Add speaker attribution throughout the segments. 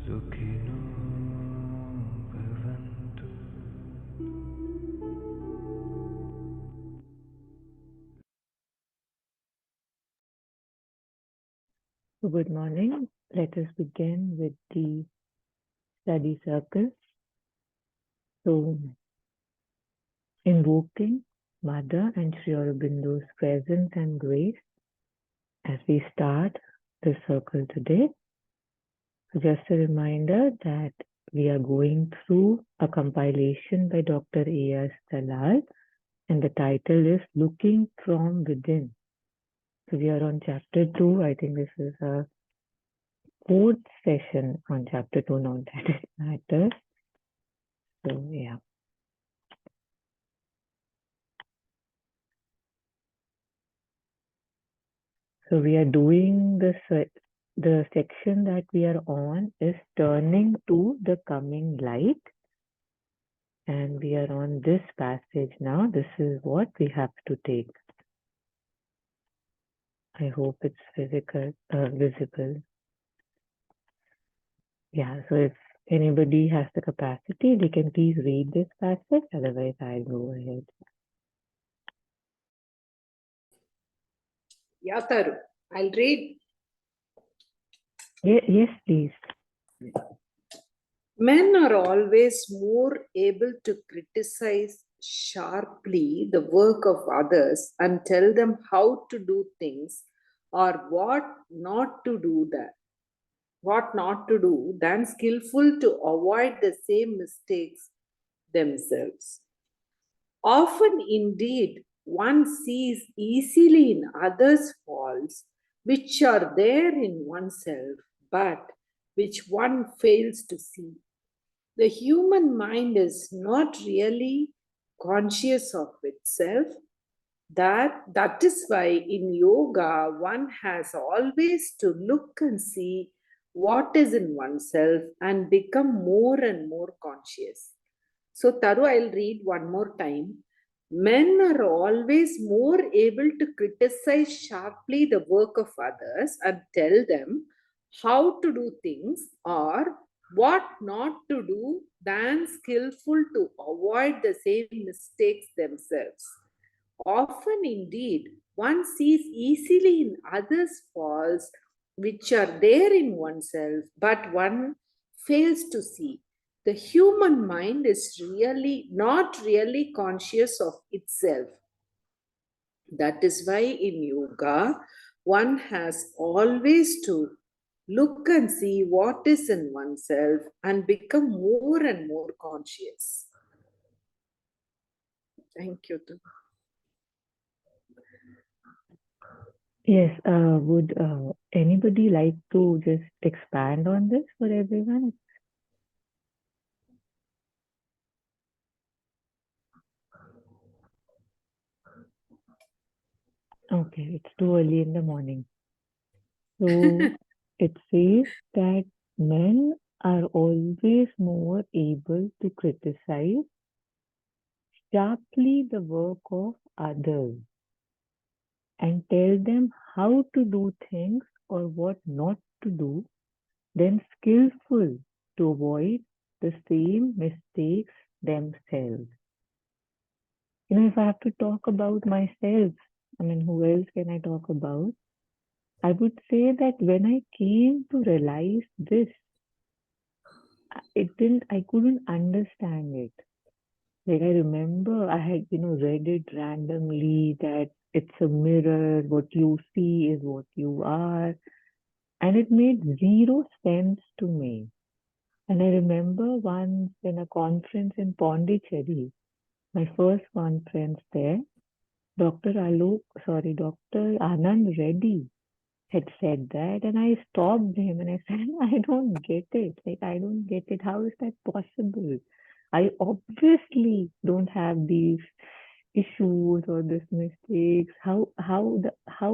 Speaker 1: Sukhino Bhavantu.
Speaker 2: So good morning. Let us begin with the study circle. So, invoking Mother and Sri Aurobindo's presence and grace as we start the circle today. So just a reminder that we are going through a compilation by Dr. S Dalal, and the title is Looking from Within. So we are on chapter 2. I think this is a fourth session on chapter 2, not that it matters. So yeah. So we are doing the section that we are on is turning to the coming light. And we are on this passage now. This is what we have to take. I hope it's visible. Yeah, so if anybody has the capacity, they can please read this passage. Otherwise, I'll go ahead.
Speaker 3: Yeah, Taru, I'll read.
Speaker 2: Yes, please.
Speaker 3: Men are always more able to criticize sharply the work of others and tell them how to do things or what not to do than skillful to avoid the same mistakes themselves. Often, indeed, one sees easily in others' faults which are there in oneself, but which one fails to see. The human mind is not really conscious of itself. That is why in yoga one has always to look and see what is in oneself and become more and more conscious. So, Taru, I'll read one more time. Men are always more able to criticize sharply the work of others and tell them how to do things or what not to do than skillful to avoid the same mistakes themselves. Often, indeed, one sees easily in others' faults which are there in oneself, but one fails to see. The human mind is really not really conscious of itself. That is why in yoga, one has always to look and see what is in oneself and become more and more conscious. Thank you.
Speaker 2: Yes, would anybody like to just expand on this for everyone? Okay, it's too early in the morning. So it says that men are always more able to criticize sharply the work of others and tell them how to do things or what not to do, then skillful to avoid the same mistakes themselves. You know, if I have to talk about myself, I mean, who else can I talk about? I would say that when I came to realize this, I couldn't understand it. Like I remember I had, read it randomly that it's a mirror, what you see is what you are. And it made zero sense to me. And I remember once in a conference in Pondicherry, my first conference there, Dr. Anand Reddy had said that, and I stopped him and I said, I don't get it. Like, I don't get it. How is that possible? I obviously don't have these issues or these mistakes. How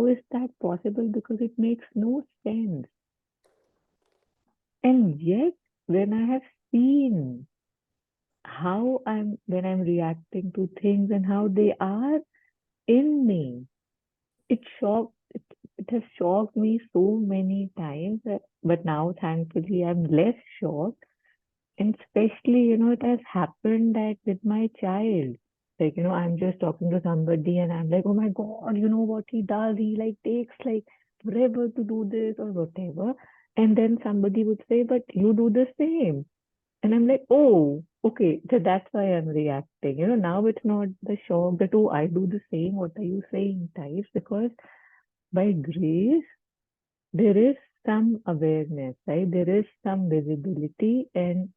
Speaker 2: is that possible? Because it makes no sense. And yet, when I have seen when I'm reacting to things and how they are in me, it it has shocked me so many times. But now, thankfully, I'm less shocked. And especially, it has happened that with my child. Like, I'm just talking to somebody and I'm like, oh my God, you know what he does? He like takes like forever to do this or whatever. And then somebody would say, but you do the same. And I'm like, oh, okay, so that's why I'm reacting. Now it's not the shock that, oh, I do the same. What are you saying types? Because by grace, there is some awareness, right? There is some visibility, and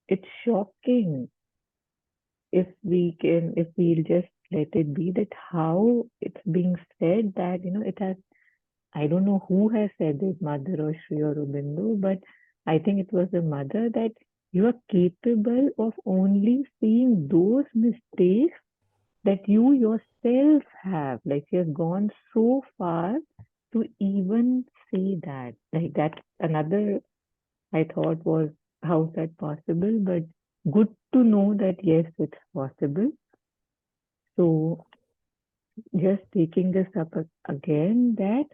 Speaker 2: it's shocking if we'll just let it be that how it's being said that, it has, I don't know who has said it, Mother or Sri Aurobindo, but I think it was the mother that you are capable of only seeing those mistakes that you yourself have. Like you have gone so far to even say that. Like that's another I thought was how's that possible? But good to know that yes, it's possible. So just taking this up again, that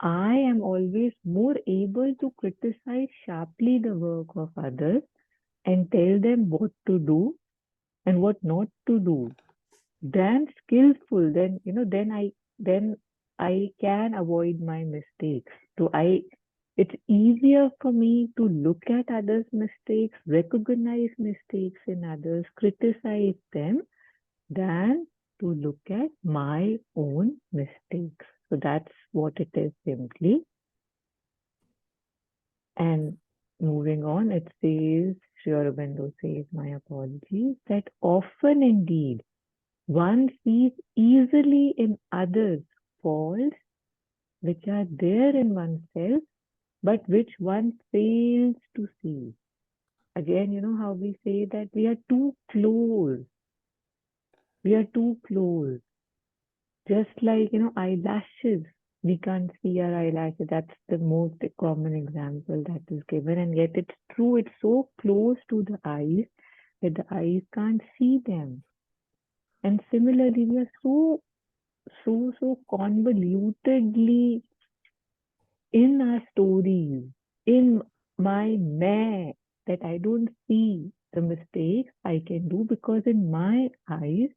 Speaker 2: I am always more able to criticize sharply the work of others and tell them what to do and what not to do than skillful. Then I can avoid my mistakes. So it's easier for me to look at others' mistakes, recognize mistakes in others, criticize them than to look at my own mistakes. So that's what it is simply. And moving on, it says, Sri Aurobindo says, my apologies, that often indeed one sees easily in others faults which are there in oneself, but which one fails to see. Again, you know how we say that we are too close. We are too close. Just like, eyelashes. We can't see our eyelashes. That's the most common example that is given. And yet it's true. It's so close to the eyes that the eyes can't see them. And similarly, we are so convolutedly in our stories, in my meh, that I don't see the mistakes I can do because in my eyes,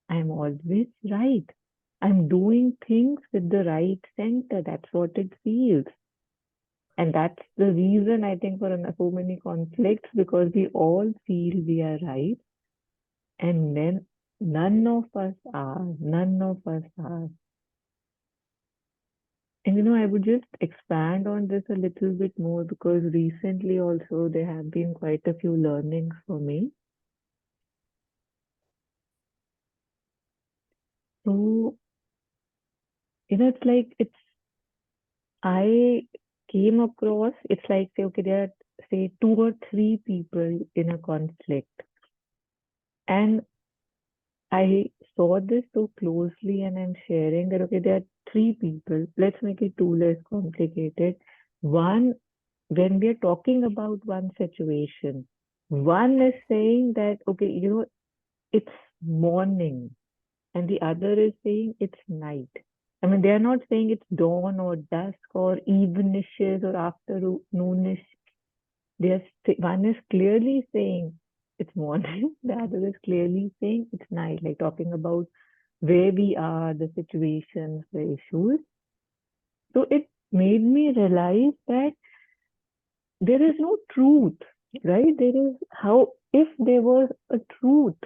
Speaker 2: I'm always right. I'm doing things with the right center. That's what it feels. And that's the reason I think for so many conflicts because we all feel we are right. And then none of us are. None of us are. And I would just expand on this a little bit more because recently also there have been quite a few learnings for me. So, it's like I came across, it's like, say, okay, there are, say, two or three people in a conflict. And I saw this so closely and I'm sharing that, okay, there are three people. Let's make it two less complicated. One, when we are talking about one situation, one is saying that, okay, it's morning, and the other is saying it's night. I mean, they are not saying it's dawn or dusk or evenishes or afternoonish. One is clearly saying it's morning, the other is clearly saying it's night, like talking about where we are, the situations, the issues. So it made me realize that there is no truth, right? There is if there was a truth,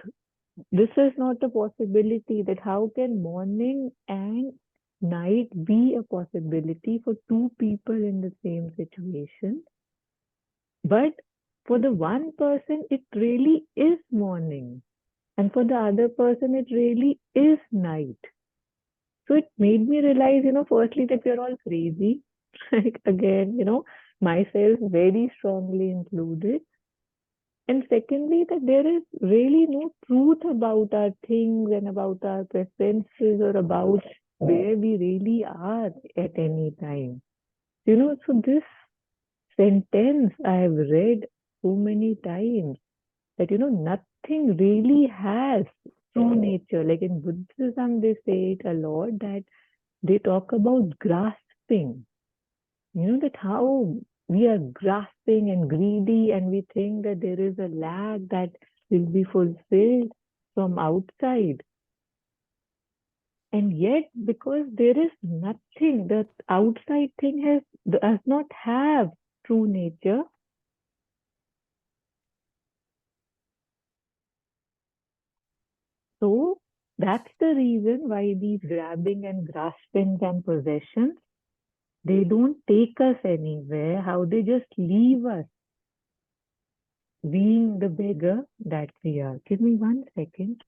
Speaker 2: this is not a possibility that how can morning and night be a possibility for two people in the same situation? But for the one person, it really is morning. And for the other person, it really is night. So it made me realize, firstly, that we're all crazy. Like, again, myself very strongly included. And secondly, that there is really no truth about our things and about our preferences or about where we really are at any time. So this sentence I have read so many times that, nothing really has true nature. Like in Buddhism, they say it a lot that they talk about grasping. That how we are grasping and greedy, and we think that there is a lag that will be fulfilled from outside. And yet, because there is nothing, the outside thing does not have true nature. So that's the reason why these grabbing and grasping and possessions, they don't take us anywhere. How they just leave us being the beggar that we are. Give me 1 second.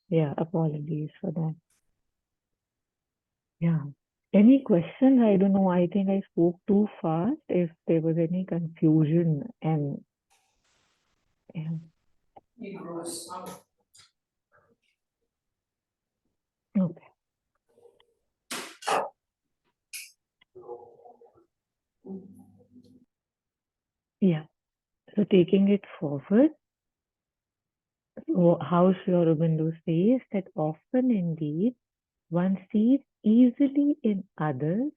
Speaker 2: Yeah, apologies for that. Yeah. Any questions? I don't know. I think I spoke too fast. If there was any confusion, and yeah. Okay. Yeah. So taking it forward, so how Sri Aurobindo says that often indeed one sees easily in others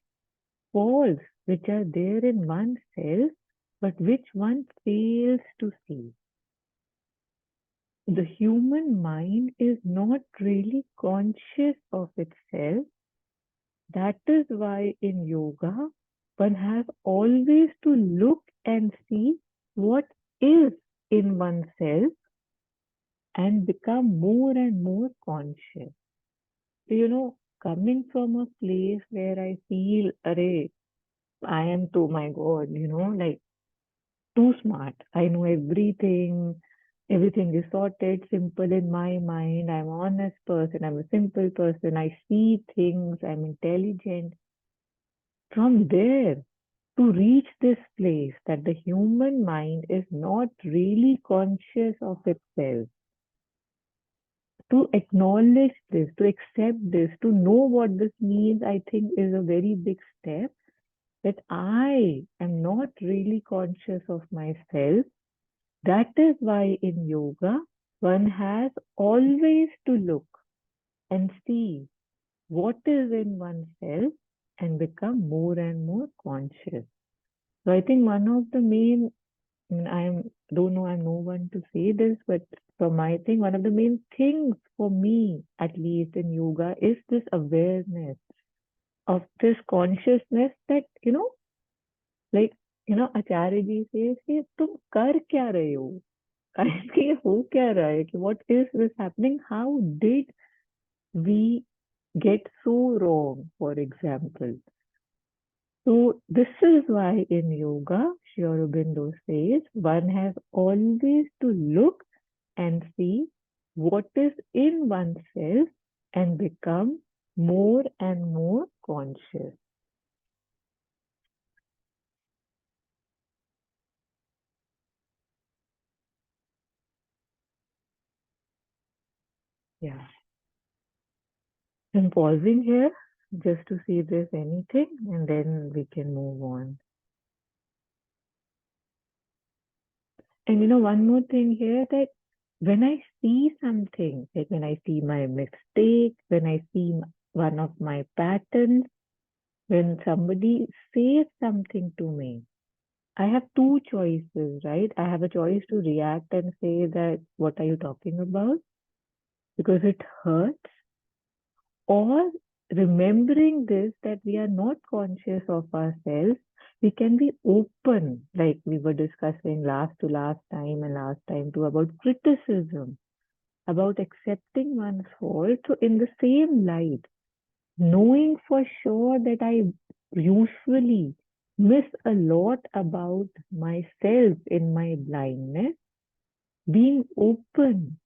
Speaker 2: faults which are there in oneself, but which one fails to see. The human mind is not really conscious of itself. That is why in yoga, one has always to look and see what is in oneself and become more and more conscious. So, coming from a place where I feel, array, I am to my God, like too smart. I know everything. Everything is sorted, simple in my mind. I'm an honest person. I'm a simple person. I see things. I'm intelligent. From there, to reach this place that the human mind is not really conscious of itself, to acknowledge this, to accept this, to know what this means, I think is a very big step, that I am not really conscious of myself. That is why in yoga, one has always to look and see what is in oneself and become more and more conscious. So I think one of the main, don't know, I'm no one to say this, but from my thing, one of the main things for me, at least in yoga, is this awareness of this consciousness that, like, Acharya ji says, कि तुम कर क्या रहे हो? ये हो क्या रहा है? कि what is this happening? How did we get so wrong, for example? So this is why in yoga, Sri Aurobindo says, one has always to look and see what is in oneself and become more and more conscious. Yeah. I'm pausing here just to see if there's anything, and then we can move on. And one more thing here, that when I see something, like when I see my mistake, when I see one of my patterns, when somebody says something to me, I have two choices, right? I have a choice to react and say that, what are you talking about? Because it hurts. Or remembering this, that we are not conscious of ourselves, we can be open, like we were discussing last to last time and last time too, about criticism, about accepting one's fault. So in the same light, knowing for sure that I usually miss a lot about myself in my blindness, being open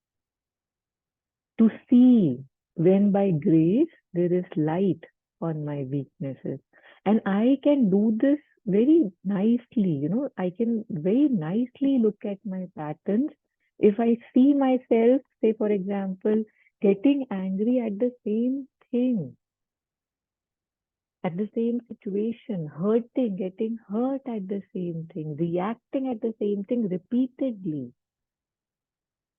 Speaker 2: to see when by grace there is light on my weaknesses. And I can do this very nicely, I can very nicely look at my patterns. If I see myself, say, for example, getting angry at the same thing, at the same situation, hurting, getting hurt at the same thing, reacting at the same thing repeatedly.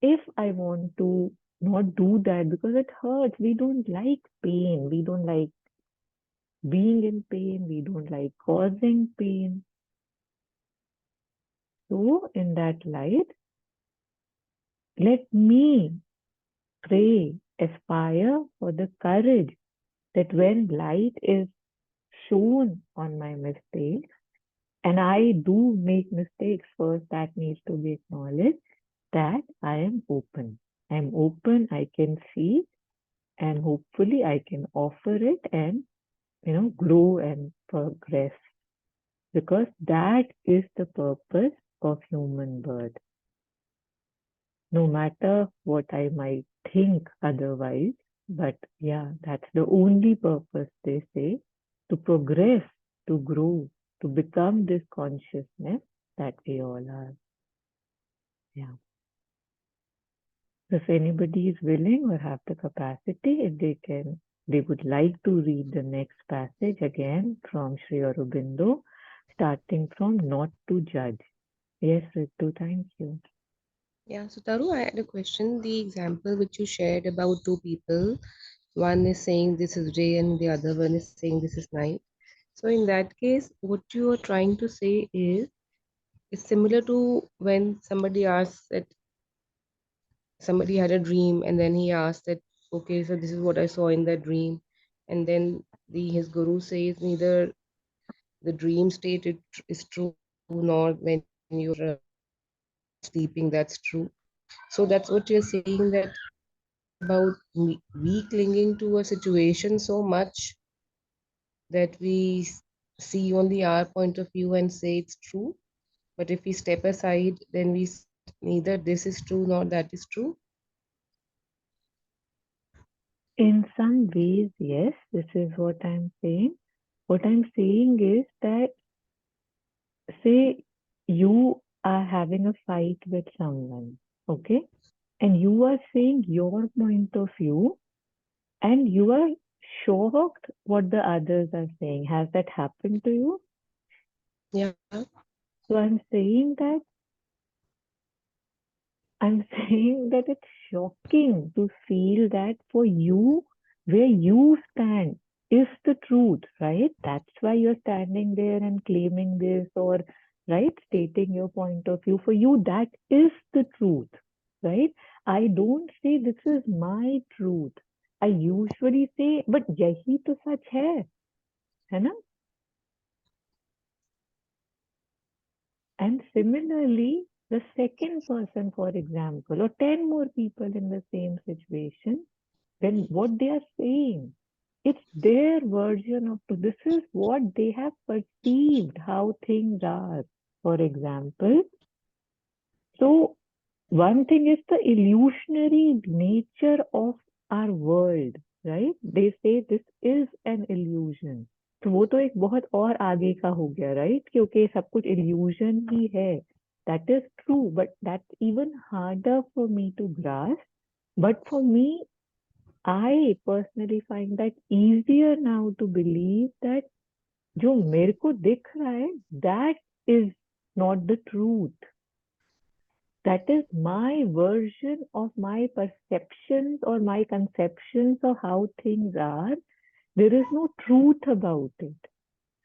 Speaker 2: If I want to not do that because it hurts, we don't like pain, we don't like being in pain, we don't like causing pain. So, in that light, let me pray, aspire for the courage that when light is shown on my mistakes, and I do make mistakes first, that needs to be acknowledged, that I am open. I'm open, I can see, and hopefully I can offer it and, grow and progress. Because that is the purpose of human birth. No matter what I might think otherwise, but yeah, that's the only purpose, they say, to progress, to grow, to become this consciousness that we all are. Yeah. If anybody is willing or have the capacity, if they would like to read the next passage again from Sri Aurobindo, starting from Not to Judge. Yes, Ritu, thank you.
Speaker 1: Yeah, so Taru, I had a question. The example which you shared about two people, one is saying this is day and the other one is saying this is night. So in that case, what you are trying to say is it's similar to when somebody asks that somebody had a dream and then he asked that, okay, so this is what I saw in that dream. And then his guru says neither the dream state is true nor when you're sleeping that's true. So that's what you're saying, that it's about we clinging to a situation so much that we see only our point of view and say it's true. But if we step aside, then we see that neither this is true nor that is true.
Speaker 2: In some ways, yes, this is what I'm saying. What I'm saying is that, say, you are having a fight with someone, okay? And you are saying your point of view, and you are shocked what the others are saying. Has that happened to you?
Speaker 1: Yeah.
Speaker 2: So I'm saying that I'm saying that it's shocking to feel that for you, where you stand is the truth, right? That's why you're standing there and claiming this, or, right, stating your point of view. For you, that is the truth, right? I don't say this is my truth. I usually say, but यही तो सच है ना? And similarly, the second person, for example, or 10 more people in the same situation, then what they are saying, it's their version of truth. This is what they have perceived how things are, for example. So, one thing is the illusionary nature of our world, right? They say this is an illusion. तो वो तो एक बहुत और आगे का हो गया, राइट? क्योंकि सब कुछ इल्यूजन ही है. That is true, but that's even harder for me to grasp. But for me, I personally find that easier now to believe that जो मेरे को दिख रहा है, that is not the truth. That is my version of my perceptions or my conceptions of how things are. There is no truth about it.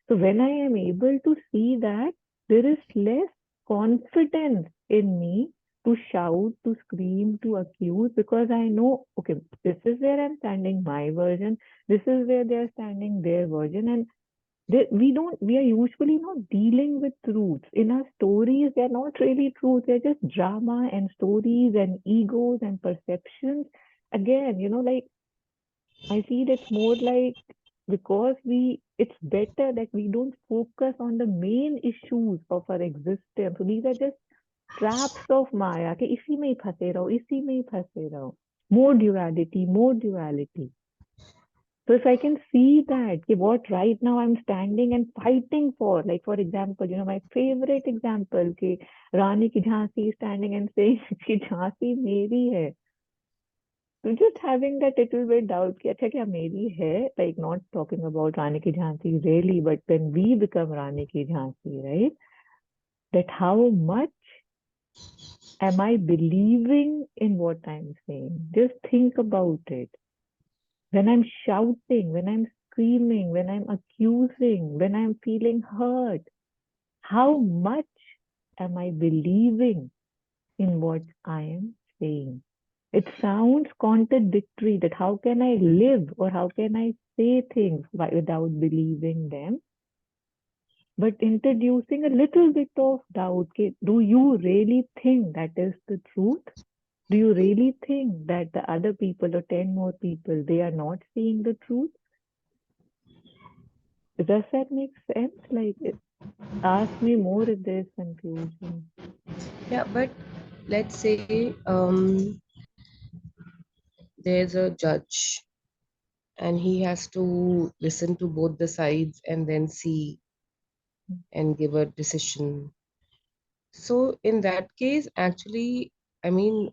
Speaker 2: So when I am able to see that, there is less confidence in me to shout, to scream, to accuse, because I know, okay, this is where I'm standing, my version, this is where they're standing, their version, and we are usually not dealing with truths. In our stories, they're not really truth, they're just drama and stories and egos and perceptions. Again, like, I feel it's more like, because it's better that we don't focus on the main issues of our existence. So these are just traps of Maya. कि इसी में ही फंसे रहो, इसी में ही फंसे रहो. More duality, more duality. So if I can see that, what right now I'm standing and fighting for, like for example, my favorite example, कि Rani ki Jhansi is standing and saying कि Jhansi मेरी है. So just having that little bit doubt कि अच्छा क्या मेरी है, like not talking about Rani Ki Jhansi really, but when we become Rani Ki Jhansi, right? That how much am I believing in what I'm saying? Just think about it. When I'm shouting, when I'm screaming, when I'm accusing, when I'm feeling hurt, how much am I believing in what I am saying? It sounds contradictory that how can I live or how can I say things without believing them? But introducing a little bit of doubt. Do you really think that is the truth? Do you really think that the other people or 10 more people, they are not seeing the truth? Does that make sense? Ask me more if there's confusion.
Speaker 1: Yeah, but let's say there's a judge and he has to listen to both the sides and then see and give a decision. So in that case, actually, I mean,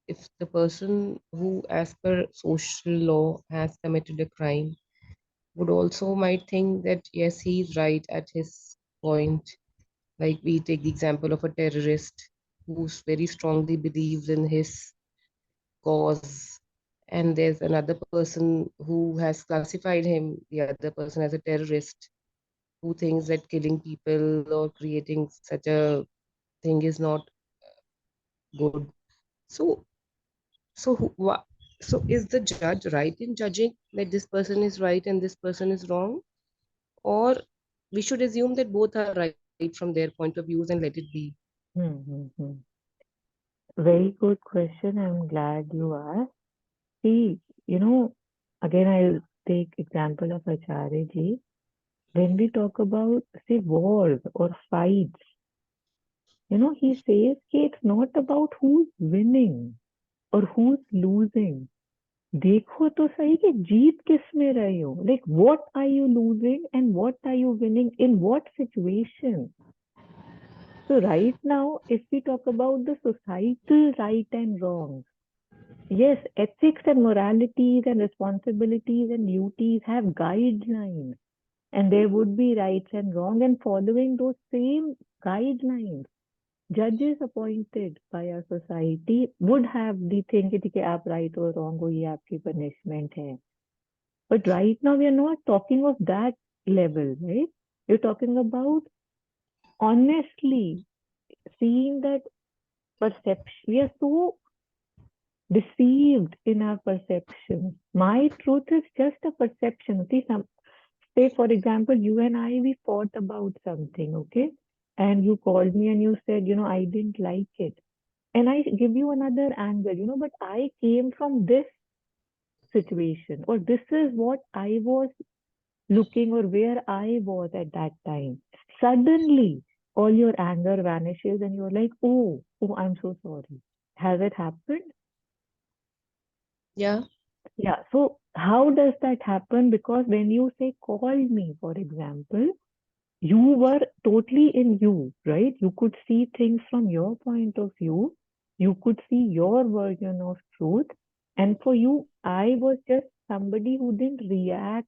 Speaker 1: if the person who, as per social law, has committed a crime, would also might think that yes, he is right at his point. Like we take the example of a terrorist who's very strongly believes in his cause, and there's another person who has classified him, the other person, as a terrorist, who thinks that killing people or creating such a thing is not good. So, so is the judge right in judging that this person is right and this person is wrong, or we should assume that both are right from their point of views and let it be?
Speaker 2: Hmm, hmm, hmm. Very good question. I'm glad you asked. See, again, I'll take example of Acharya ji. When we talk about, say, wars or fights, he says कि it's not about who's winning or who's losing. देखो तो सही कि जीत किस में रहे हो. Like, what are you losing and what are you winning in what situation? So right now, if we talk about the societal right and wrong, yes, ethics and moralities and responsibilities and duties have guidelines, and there would be rights and wrong, and following those same guidelines, judges appointed by our society would have the thing कि ठीक है आप right or wrong हो, ये आपकी punishment है. But right now we are not talking of that level, right? We're talking about honestly seeing that perception. We are so deceived in our perceptions. My truth is just a perception. See, say for example, you and I, we fought about something, okay? And you called me and you said, I didn't like it. And I give you another angle, but I came from this situation, or this is what I was looking or where I was at that time. Suddenly, all your anger vanishes and you're like, oh, I'm so sorry. Has it happened?
Speaker 1: Yeah.
Speaker 2: Yeah. So how does that happen? Because when you say call me, for example, you were totally in you, right? You could see things from your point of view. You could see your version of truth. And for you, I was just somebody who didn't react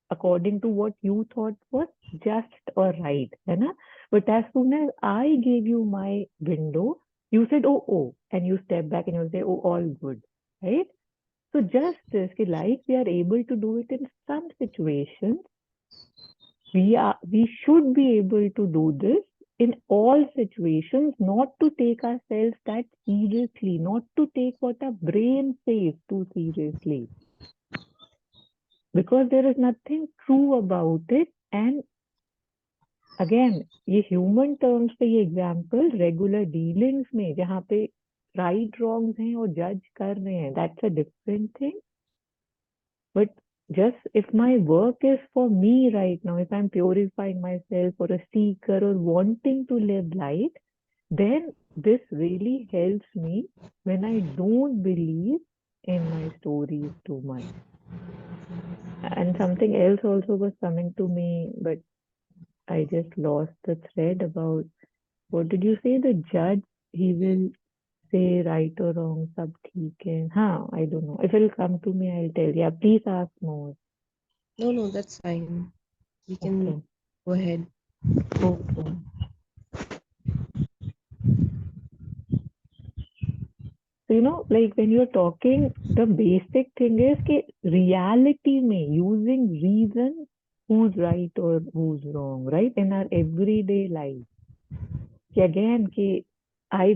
Speaker 2: according to what you thought was just or right. है ना? But as soon as I gave you my window, you said, oh, and you step back and you say, oh, all good, right? So just this, like we are able to do it in some situations, we should be able to do this in all situations, not to take ourselves that seriously, not to take what our brain says too seriously, because there is nothing true about it. And again, ये human terms पे ये example regular dealings में जहाँ पे right wrongs हैं और जज कर रहे हैं, that's a different thing. But just if my work is for me right now, if I'm purifying myself or a seeker or wanting to live light, then this really helps me when I don't believe in my stories too much. And something else also was coming to me, but I just lost the thread about what did you say? The judge, he will say right or wrong, सब ठीक है. हाँ, I don't know. If it'll come to me, I'll tell you. Yeah, please ask more.
Speaker 1: No, no, that's fine. We can
Speaker 2: Okay.
Speaker 1: go ahead.
Speaker 2: Okay. So, like when you're talking, the basic thing is कि reality में using reason, who's right or who's wrong, right? In our everyday life. कि again, कि I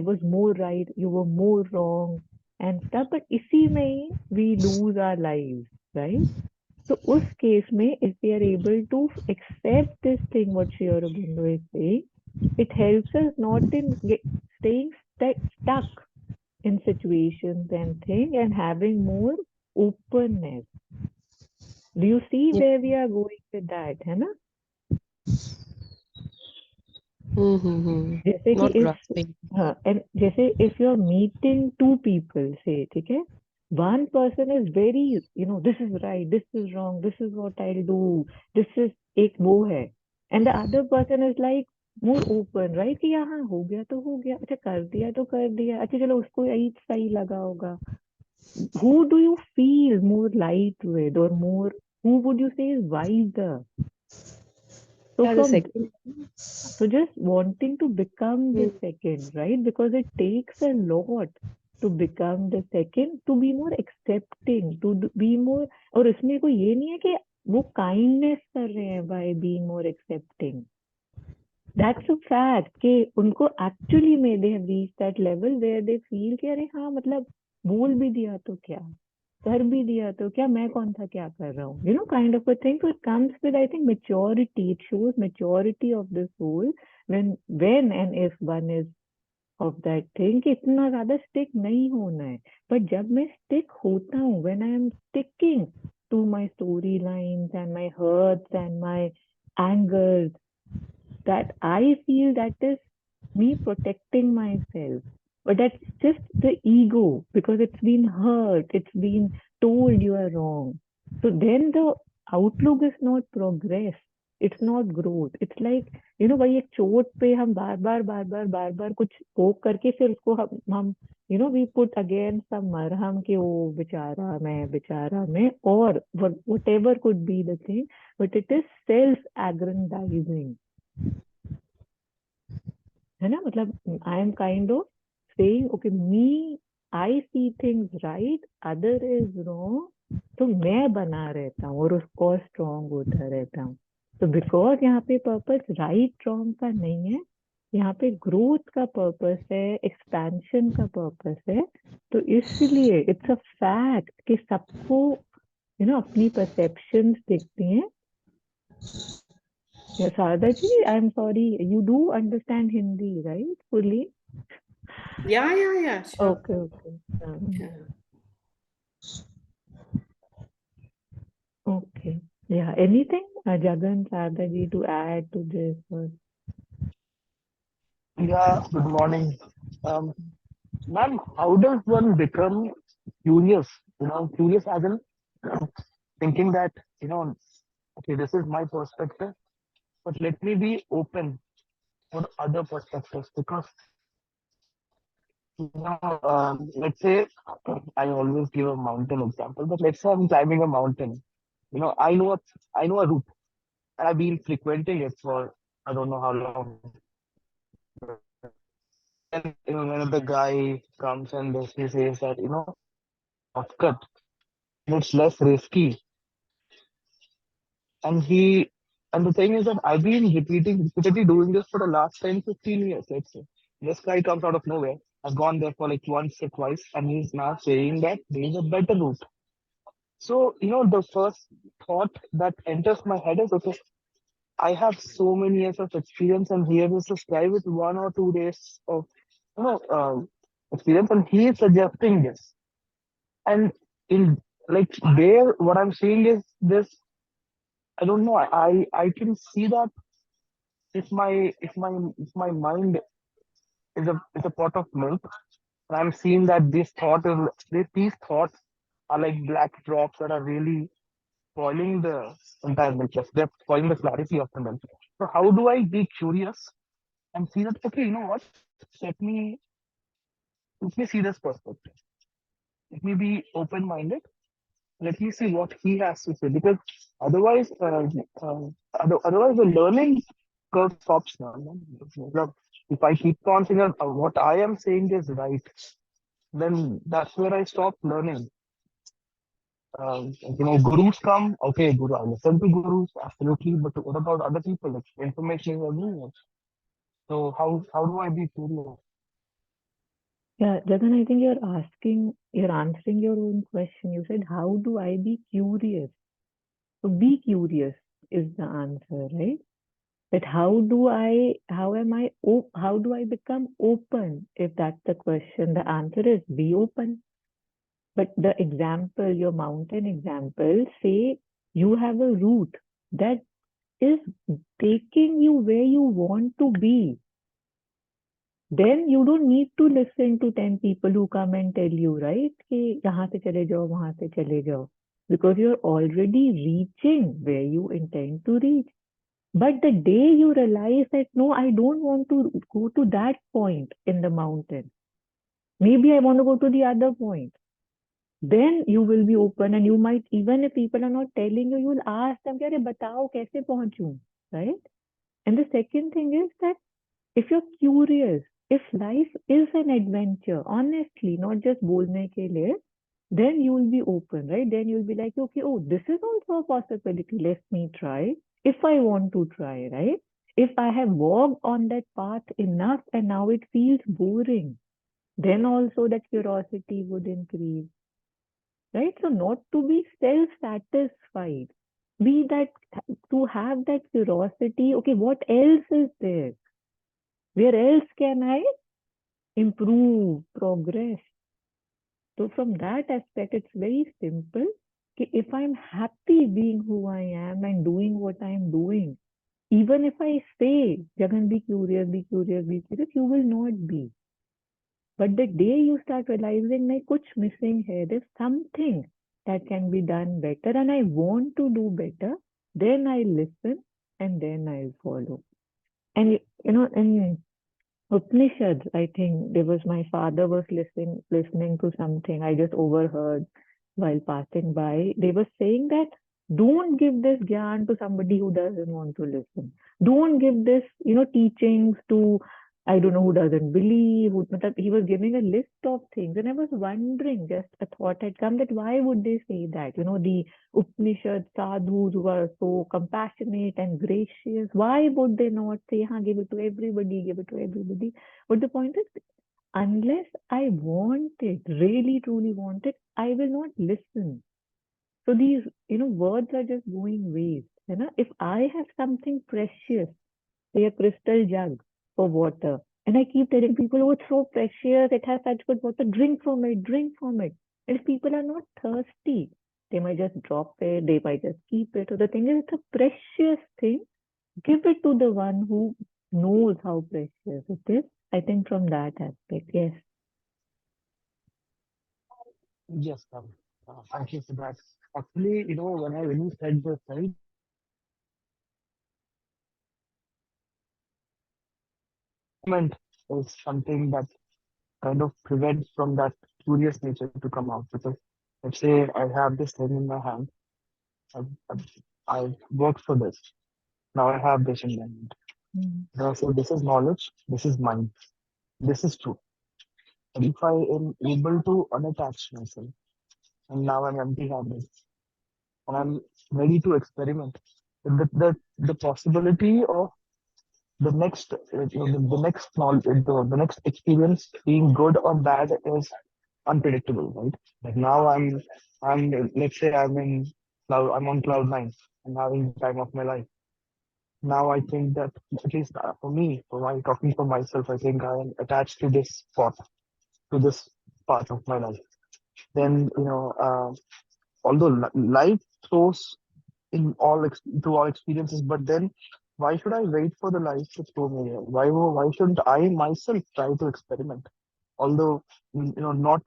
Speaker 2: was more right, you were more wrong and stuff, but इसी में ही we lose our lives, right? So उस case में, if we are able to accept this thing, what Sri Aurobindo is saying, it helps us not in staying stuck in situations and things and having more openness. Do you see
Speaker 1: Yeah.
Speaker 2: where we are going with that, है ना?
Speaker 1: Hmm.
Speaker 2: जैसे कि
Speaker 1: Not
Speaker 2: if
Speaker 1: grasping.
Speaker 2: हाँ and जैसे if you are meeting two people से ठीक है one person is very this is right, this is wrong, this is what I'll do, this is एक वो है and the other person is like more open right कि यहाँ हो गया तो हो गया अच्छा कर दिया तो कर दिया अच्छा चलो उसको यही सही लगा होगा who do you feel more light with or more who would you say is wiser so
Speaker 1: Yeah, the
Speaker 2: from
Speaker 1: second.
Speaker 2: so just wanting to become the
Speaker 1: Hmm.
Speaker 2: second, right? Because it takes a lot to become the second, to be more accepting, to be more और इसमें कोई ये नहीं है कि वो kindness कर रहे हैं by being more accepting. That's a fact कि उनको actually में they have reached that level where they feel कि अरे हाँ मतलब बोल भी दिया तो क्या कर भी दिया तो क्या मैं कौन था क्या कर रहा हूँ kind of a thing so it comes with I think maturity it shows maturity of the soul when and if one is of that thing कि इतना ज्यादा stick नहीं होना है but जब मैं stick होता हूँ when I am sticking to my storylines and my hurts and my angers that I feel that is me protecting myself. But that's just the ego because it's been hurt, it's been told you are wrong. So then the outlook is not progress, it's not growth. It's like, भाई एक चोट पे हम बार बार कुछ पोक करके फिर उसको हम we put again some marham कि ओ बेचारा मैं or whatever could be the thing, but it is self-aggrandizing. है ना मतलब I am kind of saying okay me I see things right other is wrong तो मैं बना रहता हूँ और उसको स्ट्रांग होता रहता हूँ तो बिकॉज यहाँ पे पर्पस राइट रॉन्ग का नहीं है यहाँ पे ग्रोथ का पर्पस है एक्सपेंशन का पर्पस है तो इसलिए इट्स अ फैक्ट कि सबको अपनी परसेप्शंस दिखती हैं Sarada ji, I'm sorry, you do understand Hindi, right? Fully?
Speaker 3: Yeah, sure.
Speaker 2: Okay, okay.
Speaker 3: Yeah.
Speaker 2: Okay. Yeah. Anything, Jagan, Sarada ji, to add to this?
Speaker 4: Yeah, good morning. Um, Ma'am, how does one become curious? Curious as in thinking that, okay, this is my perspective, but let me be open for other perspectives because, let's say I always give a mountain example, but let's say I'm climbing a mountain. I know a route and I've been frequenting it for I don't know how long. Then, when the guy comes and he says that, there's a shortcut and it's less risky. And and the thing is that I've been repeatedly doing this for the last 10, 15 years, let's say. This guy comes out of nowhere. I've gone there for like once or twice, and he's now saying that there is a better route. So, the first thought that enters my head is, okay, I have so many years of experience, and here is this guy with 1 or 2 days of, experience, and he is suggesting this. And in like there, what I'm seeing is this. I don't know. I can see that if my mind is a pot of milk, and I'm seeing that these thoughts are like black drops that are really spoiling the entire milk. They're spoiling the clarity of the milk. So how do I be curious and see that okay, you know what? Let me let me see this perspective. Let me be open-minded. Let me see what he has to say, because otherwise, otherwise the learning curve stops now. No? Look, if I keep on saying that, what I am saying is right, then that's where I stop learning. Gurus come, okay, Guru, I listen to gurus, absolutely, but what about other people? Like, information is everywhere. So how do I be curious?
Speaker 2: Yeah, Jagan, I think you're answering your own question. You said, how do I be curious? So be curious is the answer, right? But how do I become open? If that's the question, the answer is be open. But the example, your mountain example, say you have a route that is taking you where you want to be. Then you don't need to listen to 10 people who come and tell you, right? कि यहाँ से चले जाओ, वहाँ से चले जाओ. Because you're already reaching where you intend to reach. But the day you realize that, no, I don't want to go to that point in the mountain. Maybe I want to go to the other point. Then you will be open, and you might, even if people are not telling you, you will ask them, अरे बताओ कैसे पहुंचूं, right? And the second thing is that if you're curious, if life is an adventure, honestly, not just बोलने के लिए, then you will be open, right? Then you'll be like, okay, oh, this is also a possibility. Let me try. If I want to try, right? If I have walked on that path enough and now it feels boring, then also that curiosity would increase, right? So not to be self-satisfied, be that, to have that curiosity. Okay, what else is there? Where else can I improve, progress? So from that aspect, it's very simple. If I'm happy being who I am and doing what I'm doing, even if I say, Jagan, be curious, be curious, be curious, you will not be. But the day you start realizing, like, kuch missing here, there's something that can be done better, and I want to do better, then I listen and then I'll follow. And and Upanishads, I think there was, my father was listening to something I just overheard while passing by. They were saying that don't give this gyan to somebody who doesn't want to listen. Don't give this, teachings to, I don't know, who doesn't believe. He was giving a list of things, and I was wondering, just a thought had come, that why would they say that? The Upanishad sadhus who are so compassionate and gracious, why would they not say, give it to everybody, give it to everybody? But the point is, unless I want it, really truly want it, I will not listen. So these, words are just going waste. If I have something precious, say a crystal jug for water, and I keep telling people, oh, it's so precious, it has such good water, drink from it, drink from it. And if people are not thirsty, they might just drop it, they might just keep it. So the thing is, it's a precious thing. Give it to the one who knows how precious it is. I think from that aspect, yes.
Speaker 4: Yes, thank you for that. Actually, when you said this, right, experiment is something that kind of prevents from that curious nature to come out. Because let's say I have this thing in my hand, I've, I've, I've worked for this. Now I have this in my hand.
Speaker 2: Mm.
Speaker 4: Now, so this is knowledge, this is mine, this is true. And if I am able to unattach myself, and now I'm empty-handed, and I'm ready to experiment, the possibility of the next knowledge, the next experience being good or bad is unpredictable, right? Like now I'm let's say I'm on cloud nine. I'm having the time of my life. Now I think that, at least for me, for my talking for myself, I think I am attached to this spot, to this part of my life. Then although life throws in to all experiences, but then why should I wait for the life to throw me here? Why shouldn't I myself try to experiment? Although not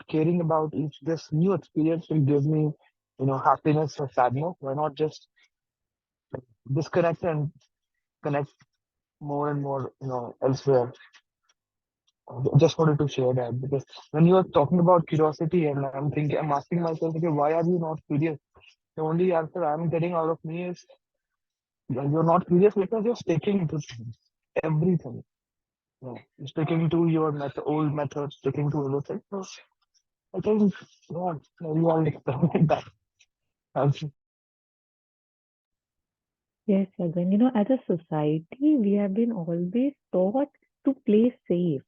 Speaker 4: caring about if this new experience will give me happiness or sadness, why not just disconnect and connect more and more elsewhere? Just wanted to share that because when you are talking about curiosity, and I'm asking myself, okay, why are you not curious? The only answer I'm getting out of me is you're not curious because you're sticking to things, everything. Yeah, you're sticking to your old methods, sticking to everything. So I think, God, maybe I'll experiment that. Also.
Speaker 2: Yes, Gagan. As a society, we have been always taught to play safe,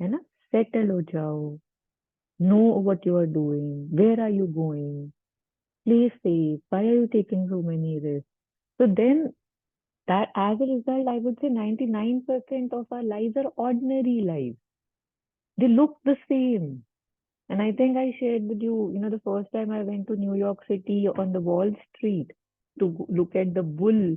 Speaker 2: है ना? Settle हो जाओ, know what you are doing, where are you going, play safe, why are you taking so many risks? So then, that as a result, I would say 99% of our lives are ordinary lives. They look the same. And I think I shared with you, the first time I went to New York City on the Wall Street to look at the bull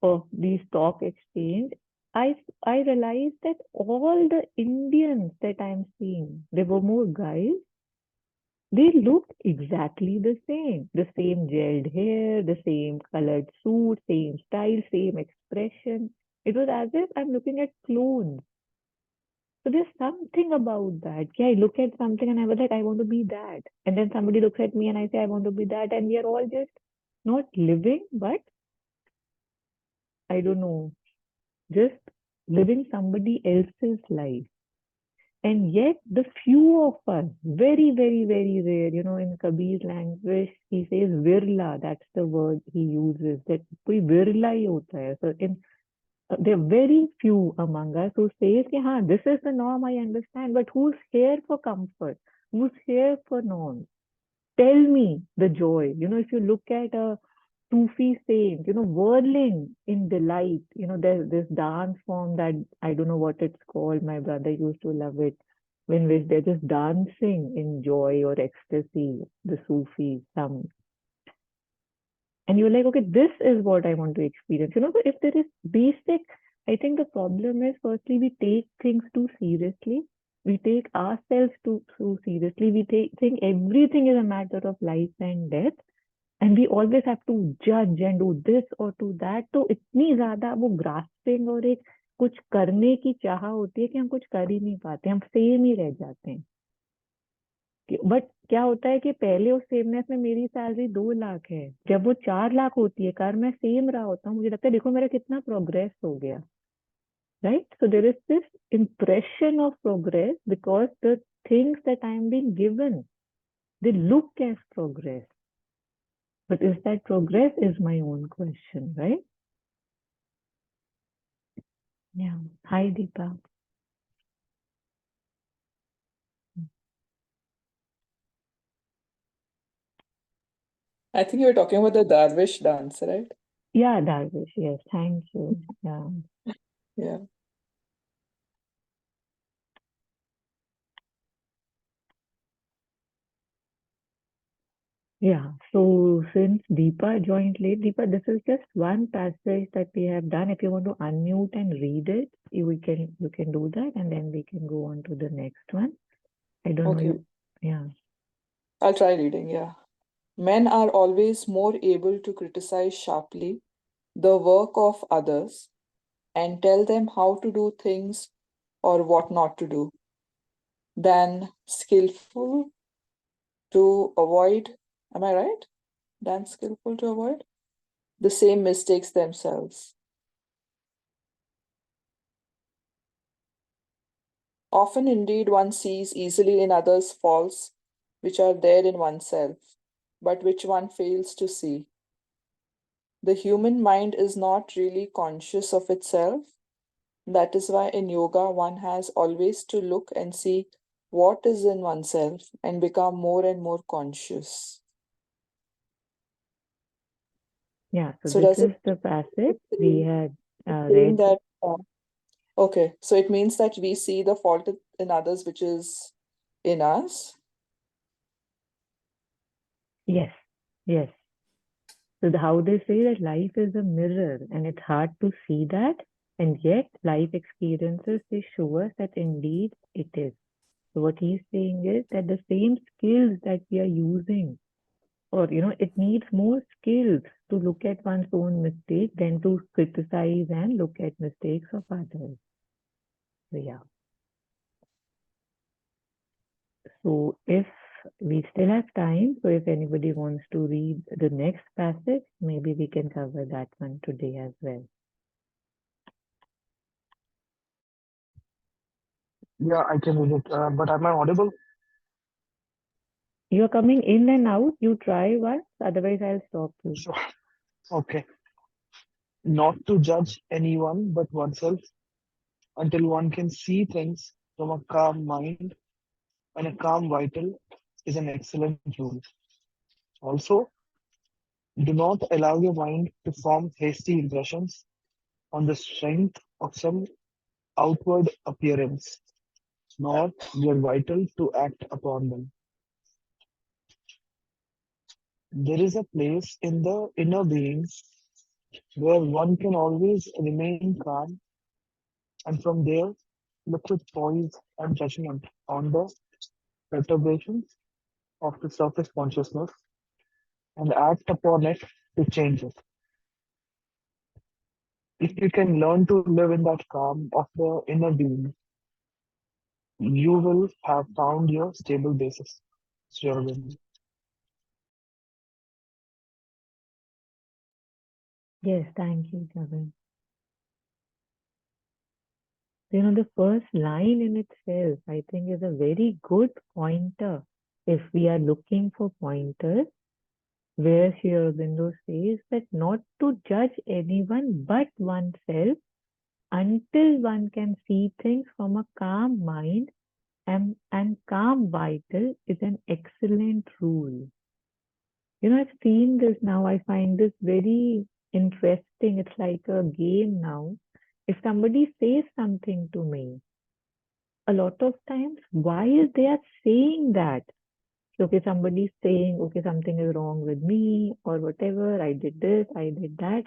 Speaker 2: of the stock exchange, I realized that all the Indians that I'm seeing, there were more guys, they looked exactly the same gelled hair, the same colored suit, same style, same expression. It was as if I'm looking at clones. So there's something about that. Yeah, I look at something and I was like, I want to be that. And then somebody looks at me and I say, I want to be that. And we are all just not living, but I don't know, just living somebody else's life. And yet, the few of us, very, very, very rare, in Kabir's language, he says virla, that's the word he uses, that koi virla hi hota hai. So, there are very few among us who says, कि, हाँ, this is the norm, I understand, but who's here for comfort? Who's here for norms? Tell me the joy. If you look at a Sufi saint, whirling in delight. There's this dance form that I don't know what it's called. My brother used to love it. When which they're just dancing in joy or ecstasy, the Sufis, some. And you're like, okay, this is what I want to experience. But if there is basic, I think the problem is firstly, we take things too seriously. We take ourselves too seriously. We think everything is a matter of life and death. And we always have to जज and do this or to that तो इतनी ज्यादा वो grasping और एक कुछ करने की चाह होती है कि हम कुछ कर ही नहीं पाते हम सेम ही रह जाते हैं बट क्या होता है कि पहले उस सेमनेस में मेरी सैलरी 2 लाख है जब वो 4 लाख होती है कार मैं सेम रहा होता हूँ मुझे लगता है देखो मेरा कितना प्रोग्रेस हो गया right so there is this impression of progress because the things that I am being given they look as progress. But is that progress is my own question, right? Yeah. Hi, Deepa.
Speaker 5: I think you were talking about the Darvish dance, right?
Speaker 2: Yeah, Darvish. Yes, thank you. Yeah.
Speaker 5: Yeah.
Speaker 2: Yeah. So since Deepa joined late, Deepa, this is just one passage that we have done. If you want to unmute and read it, you can do that, and then we can go on to the next one. I don't know
Speaker 5: Okay.
Speaker 2: you. Yeah.
Speaker 5: I'll try reading, yeah. Men are always more able to criticize sharply the work of others and tell them how to do things or what not to do than skillful to avoid, am I right? Than skillful to avoid the same mistakes themselves. Often, indeed, one sees easily in others faults which are there in oneself, but which one fails to see. The human mind is not really conscious of itself. That is why in yoga, one has always to look and see what is in oneself and become more and more conscious.
Speaker 2: Yeah. So
Speaker 5: So,
Speaker 2: this
Speaker 5: does
Speaker 2: is
Speaker 5: it
Speaker 2: the passage we had
Speaker 5: saying
Speaker 2: read.
Speaker 5: that? Okay, so it means that we see the fault in others, which is in us.
Speaker 2: Yes. Yes. So how they say that life is a mirror and it's hard to see that, and yet life experiences they show us that indeed it is. So what he's saying is that the same skills that we are using, or it needs more skills to look at one's own mistake than to criticize and look at mistakes of others. So yeah. So if we still have time, so if anybody wants to read the next passage, maybe we can cover that one today as well.
Speaker 4: Yeah, I can read it. But am I audible?
Speaker 2: You're coming in and out. You try once, otherwise I'll stop you.
Speaker 4: Sure. Okay. Not to judge anyone but oneself until one can see things from a calm mind and a calm vital is an excellent rule. Also, do not allow your mind to form hasty impressions on the strength of some outward appearance, nor your vital to act upon them. There is a place in the inner being where one can always remain calm and from there look with poise and judgment on the perturbations of the surface consciousness and act upon it to change it. If you can learn to live in that calm of the inner being, you will have found your stable basis. Sure.
Speaker 2: Yes, thank you, Kevin. The first line in itself, I think, is a very good pointer. If we are looking for pointers, where Sri Aurobindo says that not to judge anyone but oneself until one can see things from a calm mind and calm vital is an excellent rule. I've seen this now. I find this very interesting. It's like a game now. If somebody says something to me, a lot of times, why is they are saying that? Okay, somebody's saying, okay, something is wrong with me or whatever. I did this, I did that.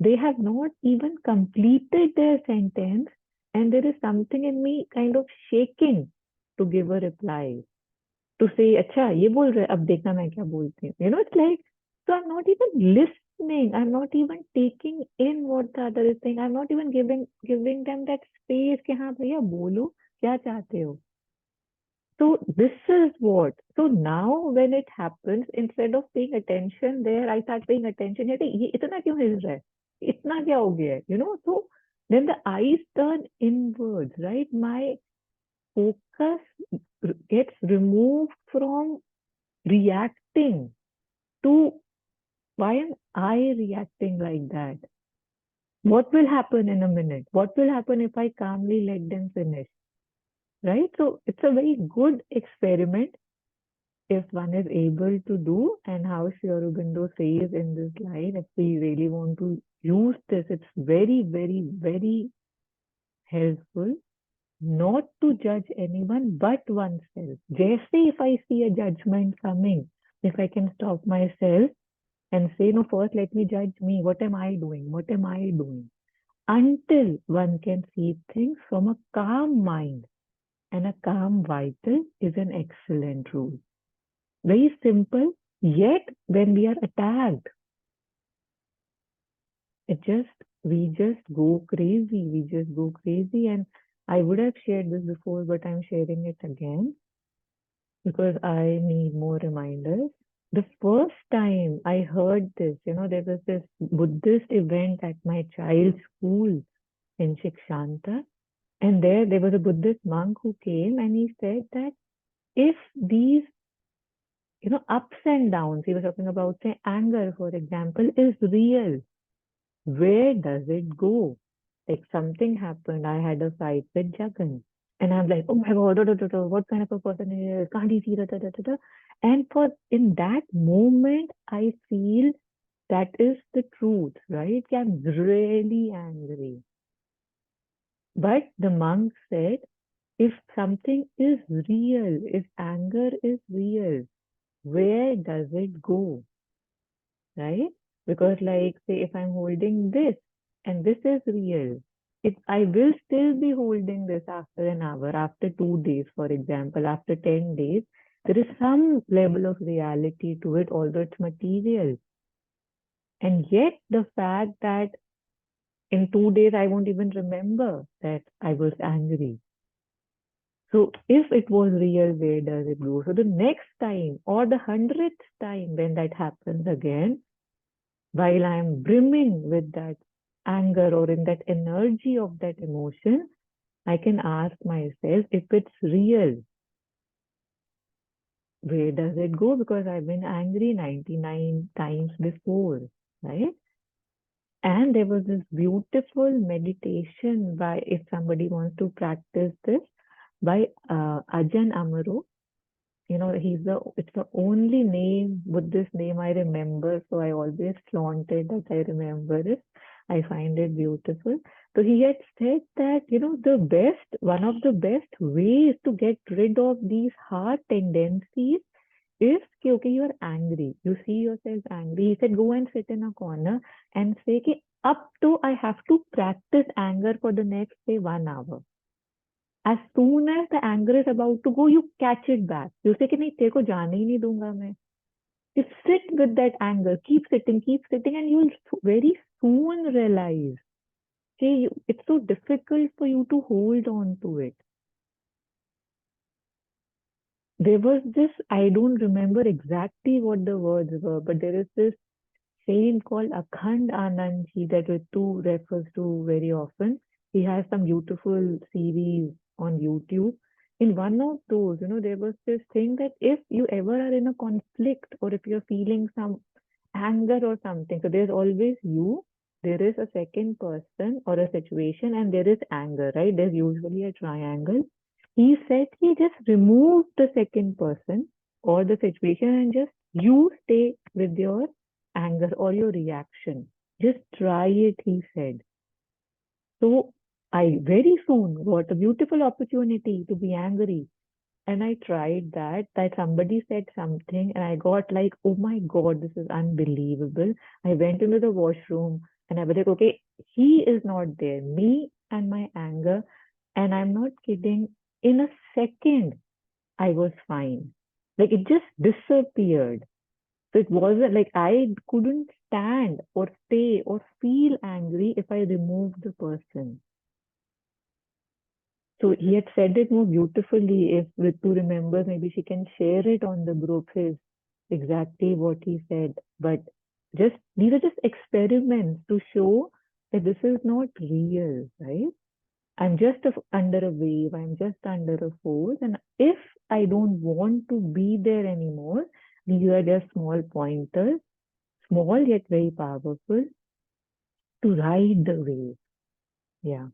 Speaker 2: They have not even completed their sentence, and there is something in me kind of shaking to give a reply. To say, अच्छा ये बोल रहे अब देखना मैं क्या बोलती हूँ. It's like, so I'm not even listening. I'm not even taking in what the other is saying. I'm not even giving them that space कि हाँ भैया बोलो क्या चाहते हो. So this is what. So now when it happens, instead of paying attention there, I start paying attention. ये इतना क्यों हिल रहा है? इतना क्या हो गया है? So then the eyes turn inwards, right? My focus gets removed from reacting to why am I reacting like that? What will happen in a minute? What will happen if I calmly let them finish? Right? So it's a very good experiment if one is able to do, and how Sri Aurobindo says in this line, if we really want to use this, it's very, very, very helpful not to judge anyone but oneself. Just say if I see a judgment coming, if I can stop myself and say, no, first let me judge me. What am I doing? What am I doing? Until one can see things from a calm mind. And a calm vital is an excellent rule. Very simple, yet when we are attacked, we just go crazy. We just go crazy. And I would have shared this before, but I'm sharing it again because I need more reminders. The first time I heard this, there was this Buddhist event at my child's school in Shikshanta. And there was a Buddhist monk who came and he said that if these, ups and downs, he was talking about, say, anger, for example, is real, where does it go? Like something happened. I had a fight with Jagan. And I'm like, oh my God, what kind of a person he is? Can't he see that? And in that moment, I feel that is the truth, right? I'm really angry. But the monk said, if something is real, if anger is real, where does it go? Right? Because, like, say, if I'm holding this and this is real, I will still be holding this after an hour, after 2 days, for example, after 10 days. There is some level of reality to it, although it's material. And yet, the fact that in 2 days I won't even remember that I was angry. So if it was real, where does it go? So the next time or the 100th time when that happens again, while I'm brimming with that anger or in that energy of that emotion, I can ask myself if it's real. Where does it go? Because I've been angry 99 times before, right? And there was this beautiful meditation by, if somebody wants to practice this, by Ajahn Amaro. You know, it's the only name, Buddhist name I remember. So I always flaunted that I remember it. I find it beautiful. So he had said that, one of the best ways to get rid of these hard tendencies is, okay, you are angry. You see yourself angry. He said, go and sit in a corner and say, okay, up to I have to practice anger for the next, say, 1 hour. As soon as the anger is about to go, you catch it back. You say कि नहीं तेरे को जाने ही नहीं दूंगा मैं. You sit with that anger, keep sitting, and you'll very soon realize, okay, it's so difficult for you to hold on to it. There was this, I don't remember exactly what the words were, but there is this saint called Akhand Anandji that Ritu refers to very often. He has some beautiful series on YouTube. In one of those, there was this thing that if you ever are in a conflict or if you're feeling some anger or something, so there's always you, there is a second person or a situation, and there is anger, right? There's usually a triangle. He said he just remove the second person or the situation and just you stay with your anger or your reaction. Just try it, he said. So I very soon got a beautiful opportunity to be angry. And I tried that somebody said something and I got like, oh my God, this is unbelievable. I went into the washroom and I was like, okay, he is not there. Me and my anger. And I'm not kidding. In a second, I was fine. Like it just disappeared. So it wasn't like I couldn't stand or stay or feel angry if I removed the person. So he had said it more beautifully. If Ritu remembers, maybe she can share it on the group, his exactly what he said. But just these are just experiments to show that this is not real, right? I'm just under a wave, I'm just under a force. And if I don't want to be there anymore, these are just small pointers, small yet very powerful, to ride the wave. Yeah.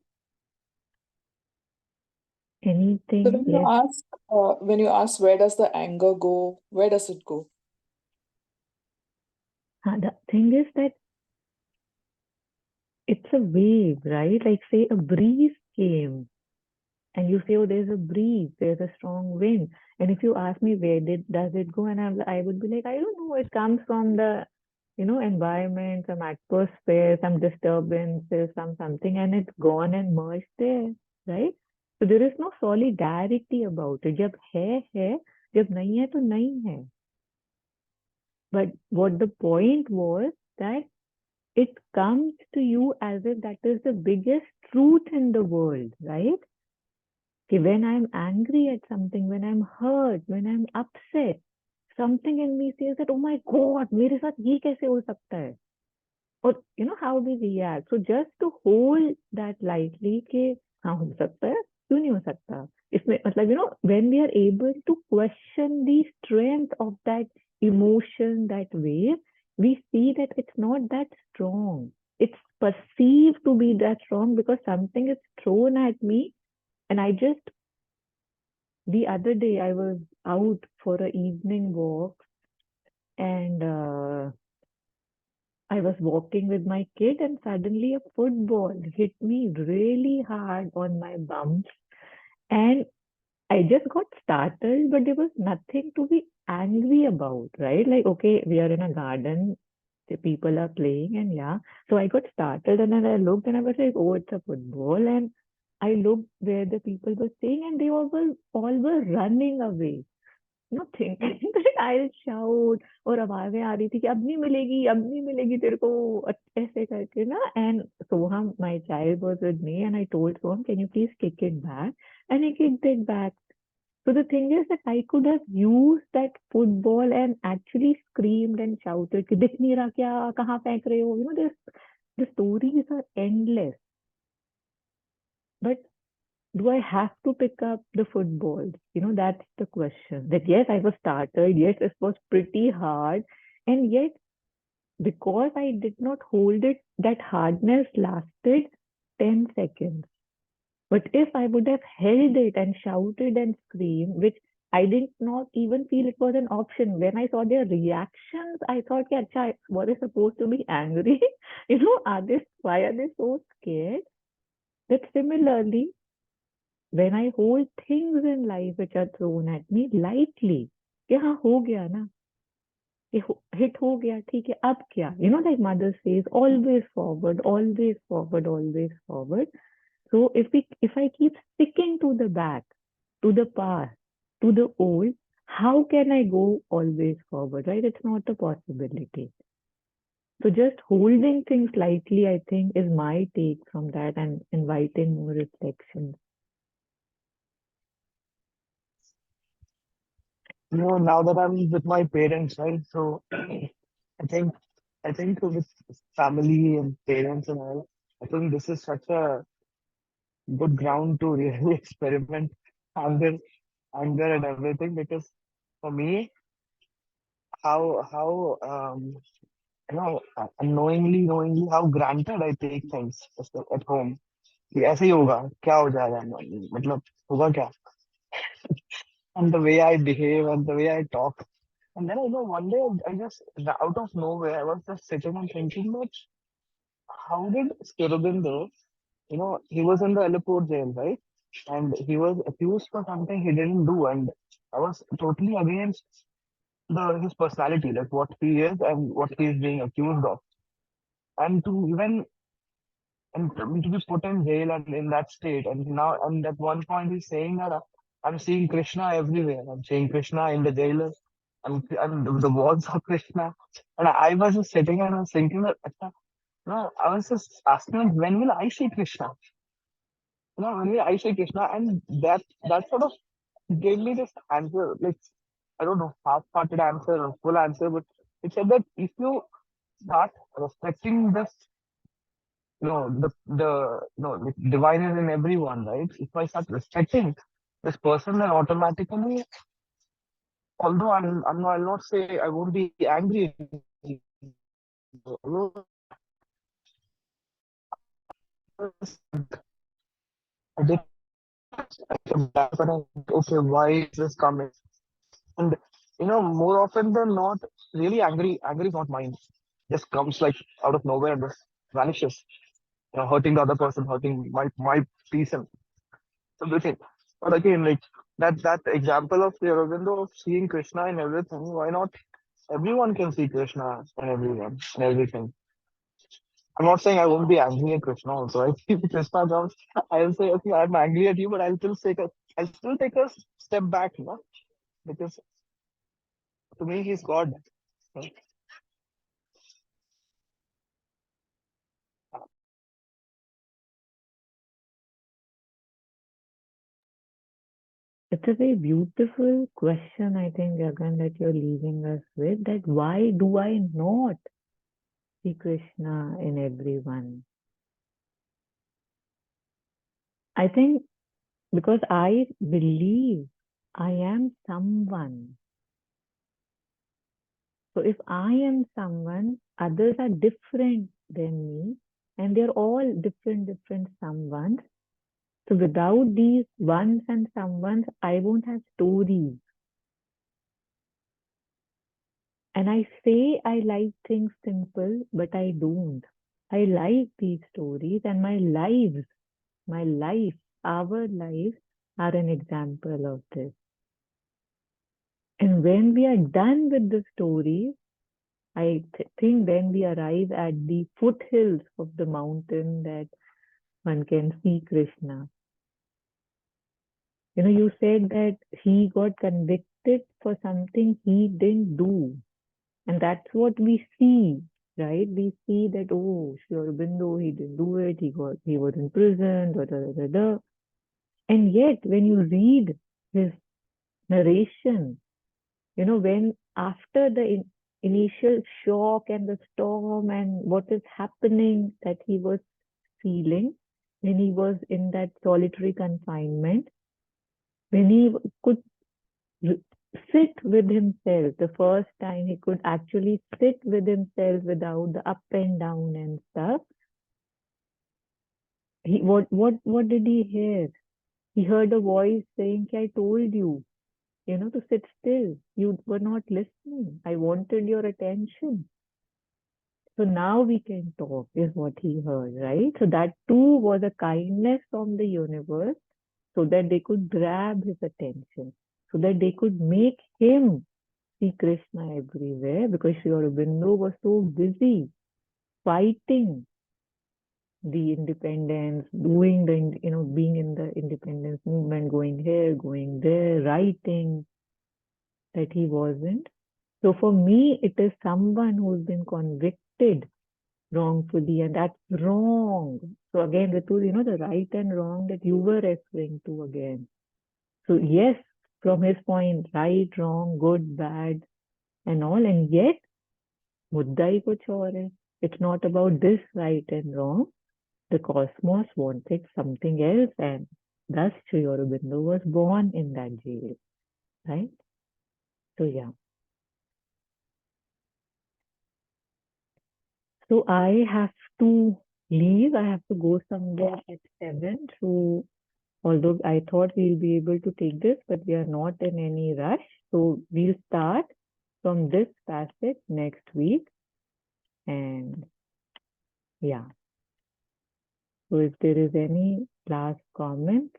Speaker 5: So
Speaker 2: Anything? Yes.
Speaker 5: when you ask where does the anger go, where does it go?
Speaker 2: The thing is that it's a wave, right? Like say a breeze came and you say, oh, there's a breeze, there's a strong wind. And if you ask me does it go, and I would be like, I don't know, it comes from the, environment, some atmosphere, some disturbances, something, and it's gone and merged there, right? So there is no solidarity about it. जब है, जब नहीं है तो नहीं है. But what the point was that it comes to you as if that is the biggest truth in the world, right? Okay, when I'm angry at something, when I'm hurt, when I'm upset, something in me says that, oh my God, मेरे साथ ये कैसे हो सकता है? Or, how we react. So just to hold that lightly, कि हाँ हो सकता है, क्यों नहीं हो सकता? इसमें मतलब, when we are able to question the strength of that emotion, that wave, we see that it's not that strong. It's perceived to be that strong because something is thrown at me. And the other day, I was out for an evening walk and I was walking with my kid, and suddenly a football hit me really hard on my bum. And I just got startled, but there was nothing to be angry about, right? Like, okay, we are in a garden, the people are playing, and yeah. So I got startled, and then I looked and I was like, oh, it's a football. And I looked where the people were staying, and they all were running away. Thinking that I'll shout, और आवाजें आ रही थी कि अब नहीं मिलेगी तेरे को, ऐसे करके ना. And Soham, my child, was with me and I told Soham, can you please kick it back? And he kicked it back. So the thing is that I could have used that football and actually screamed and shouted, कि दिख नहीं रहा क्या, कहाँ फेंक रहे हो? The stories are endless. But do I have to pick up the football? That's the question. That yes, I was started. Yes, it was pretty hard. And yet, because I did not hold it, that hardness lasted 10 seconds. But if I would have held it and shouted and screamed, which I did not even feel it was an option. When I saw their reactions, I thought, yeah, acha, were they supposed to be angry? Why are they so scared? That similarly, when I hold things in life which are thrown at me lightly, कि हाँ हो गया ना, ये hit हो गया, ठीक है, अब क्या? Like mother says, always forward, always forward, always forward. So if I keep sticking to the back, to the past, to the old, how can I go always forward, right? It's not a possibility. So just holding things lightly, I think, is my take from that and inviting more reflection.
Speaker 4: Now that I'm with my parents, right? So I think I think with family and parents and all, I think this is such a good ground to really experiment anger, anger and everything. Because for me, how unknowingly how granted I take things at home. कि ऐसे ही होगा, क्या हो जाएगा, मतलब होगा क्या, and the way I behave and the way I talk. And then one day I just out of nowhere I was just sitting and thinking that how did Aurobindo, he was in the Alipur jail, right? And he was accused for something he didn't do, and I was totally against his personality, like what he is and what he is being accused of. And to even and to be put in jail and in that state, and now and at one point he's saying that I'm seeing Krishna everywhere. I'm seeing Krishna in the jailers, and the walls of Krishna. And I was just sitting and I was thinking that, "Acha, no, I was just asking when will I see Krishna? When will I see Krishna?" And that sort of gave me this answer, like I don't know, half-hearted answer or full answer, but it said that if you start respecting this, the divine is in everyone, right? If I start respecting this person, then automatically, although I'll not say I won't be angry anymore. Although I did, I come back and okay, why is this coming? And more often than not, really angry is not mine. Just comes like out of nowhere and just vanishes. Hurting the other person, hurting my peace and everything. But again, like that example of the Aurobindo of seeing Krishna in everything, why not everyone can see Krishna and everyone and everything? I'm not saying I won't be angry at Krishna also. I see Krishna comes, I'll say, okay, I'm angry at you, but I'll still take a step back, because to me he's God. Right?
Speaker 2: It's a very beautiful question, I think, Gagan, that you're leaving us with, that why do I not see Krishna in everyone? I think because I believe I am someone. So if I am someone, others are different than me, and they're all different someones. So without these ones and someones, I won't have stories. And I say I like things simple, but I don't. I like these stories, and my life, our lives are an example of this. And when we are done with the stories, I think then we arrive at the foothills of the mountain that one can see Krishna. You said that he got convicted for something he didn't do. And that's what we see, right? We see that, oh, Sri Aurobindo, he didn't do it, he was in prison, da, da, da, da, da. And yet, when you read his narration. When after the initial shock and the storm and what is happening that he was feeling when he was in that solitary confinement, when he could sit with himself, the first time he could actually sit with himself without the up and down and stuff. What did he hear? He heard a voice saying, I told you, to sit still. You were not listening. I wanted your attention. So now we can talk, is what he heard, right? So that too was a kindness from the universe so that they could grab his attention, so that they could make him see Krishna everywhere, because Sri Aurobindo was so busy fighting the independence, doing being in the independence movement, going here, going there, writing, that he wasn't. So for me, it is someone who's been convicted wrongfully, and that's wrong. So again, Ritu, the right and wrong that you were referring to again. So yes, from his point, right, wrong, good, bad, and all, and yet, मुद्दा ही कुछ और है. It's not about this right and wrong. The cosmos wanted something else, and thus Sri Aurobindo was born in that jail, right? So yeah. So I have to leave. I have to go somewhere at 7. So although I thought we'll be able to take this, but we are not in any rush. So we'll start from this passage next week. And yeah. So if there is any last comments,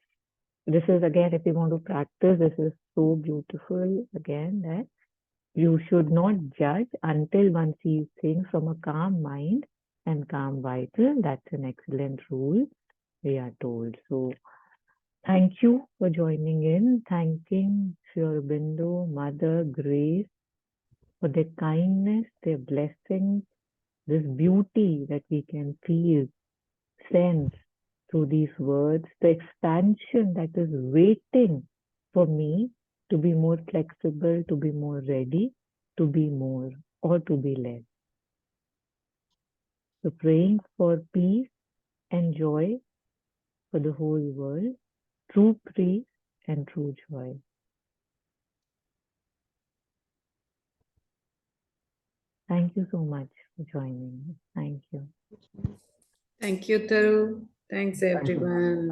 Speaker 2: this is again, if you want to practice, this is so beautiful again that you should not judge until one sees things from a calm mind and calm vital. That's an excellent rule, we are told. So thank you for joining in. Thanking Sri Aurobindo, Mother, Grace, for their kindness, their blessings, this beauty that we can feel, sense through these words, the expansion that is waiting for me to be more flexible, to be more ready, to be more, or to be less. So praying for peace and joy for the whole world, true peace and true joy. Thank you so much for joining me. Thank you.
Speaker 3: Thank you, Taru. Thanks,
Speaker 4: Thank you.
Speaker 3: everyone.